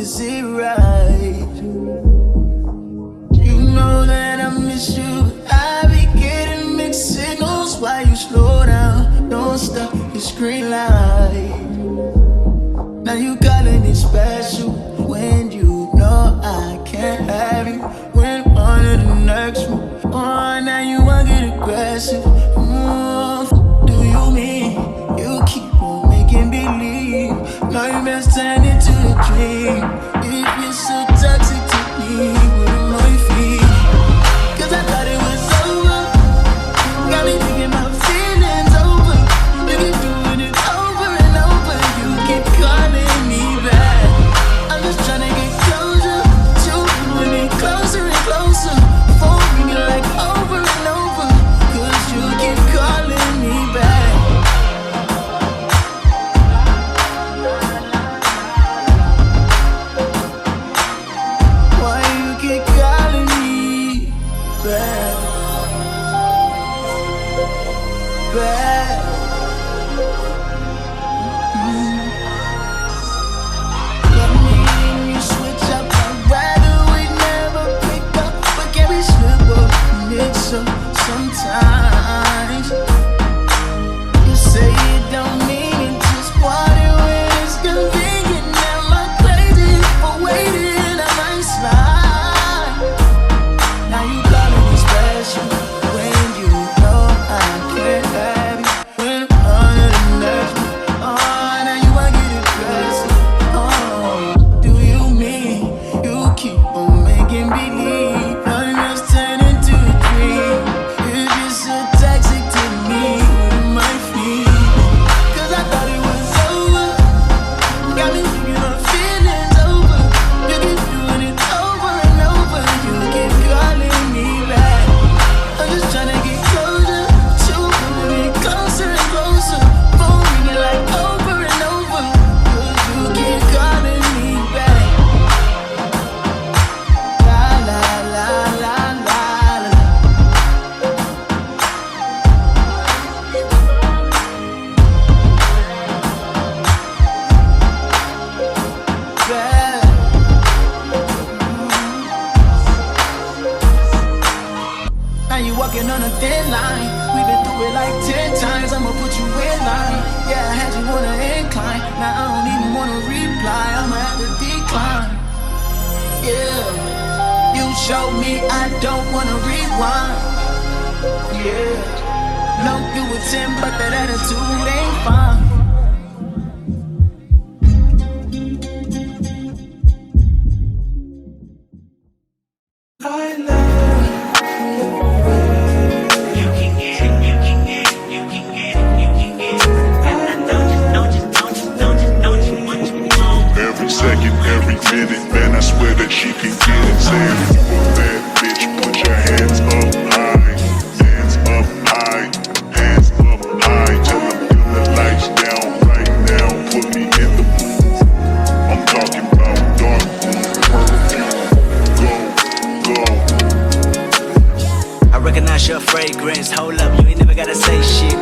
is it right? You know that I miss you. I be getting mixed signals while you slow down. Don't stop your screen light. Now you calling it special when you know I can't have you. When on to the next one. Oh, now you wanna get aggressive. Do you mean you keep on making believe? Now you best turn into a dream. If you're so toxic to me, what am I feeling? Cause I thought it was over. Got me thinking my feelings over. You keep doing it over and over. You keep calling me back. I'm just trying to get closer to pulling me closer and closer. Phone ringing like over and over. Cause you keep calling me back. Why you keep calling me back? Back. Let me in, you switch up. I'd rather we never pick up, but can we slip up and mix up sometimes? You say you don't mean it, just want it when it's convenient. Am I crazy for waiting? I might slide. Now you calling me special when you know I can't have you. When I'm under the next one, oh, now you wanna get aggressive. Oh, do you mean you keep on making believe? Now you just turn into a dream. If you're so toxic to me, what am I feeling? Cause I thought it was over. Got me thinking my feelings over. You keep doing it over and over. You keep calling me back. I'm just trying to get closer to pulling me closer and closer. Phone ringing like over and over. Cause you keep calling me back. La la la la la la. Back. Now you walking on a thin line. We've been through it like 10 times. I'ma put you in line. Yeah, I had you on an incline. Now I don't even wanna reply. I'ma have to decline. Yeah, you showed me I don't wanna rewind. Yeah, no, you were 10, but that attitude ain't fine. I love Every second, every minute, man, I swear that she can get it. Saying if you a bad bitch, put your hands up high. Hands up high, hands up high. Tell them dim the lights down right now. Put me in the mood. I'm talking about dark room perfume. Go, go. I recognize your fragrance, hold up, you ain't never gotta say shit,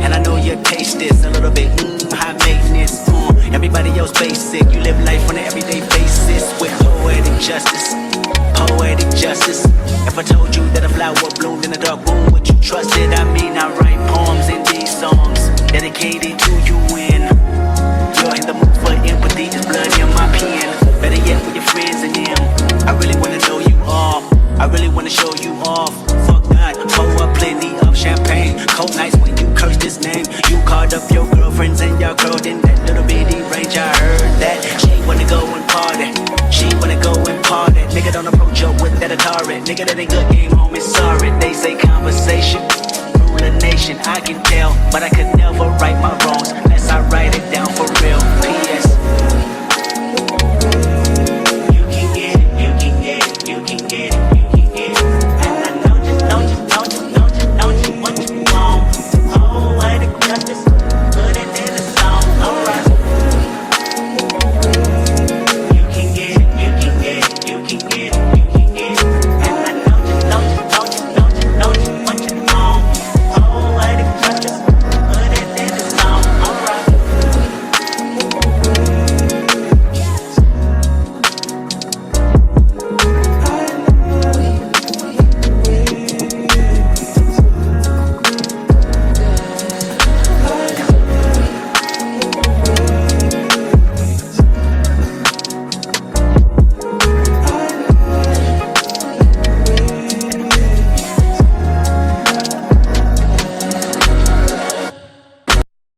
and I know your taste is a little bit, high maintenance, everybody else basic, you live life on an everyday basis, with poetic justice, poetic justice. If I told you that a flower bloomed in a dark room, would you trust it? I mean, I write poems in these songs, dedicated to you when you're in the mood for empathy, there's blood in my pen, better yet with your friends and them, I really wanna know you all, I really wanna show you off. Fuck God, pour up plenty of champagne. Cold nights when you cursed his name. You called up your girlfriends and y'all curled in that little bitty range. I heard that she wanna go and party. She wanna go and party. Nigga don't approach her with that Atari. Nigga that ain't good game home is sorry. They say conversation rule a nation. I can tell, but I could never right my wrongs unless I write it down for real.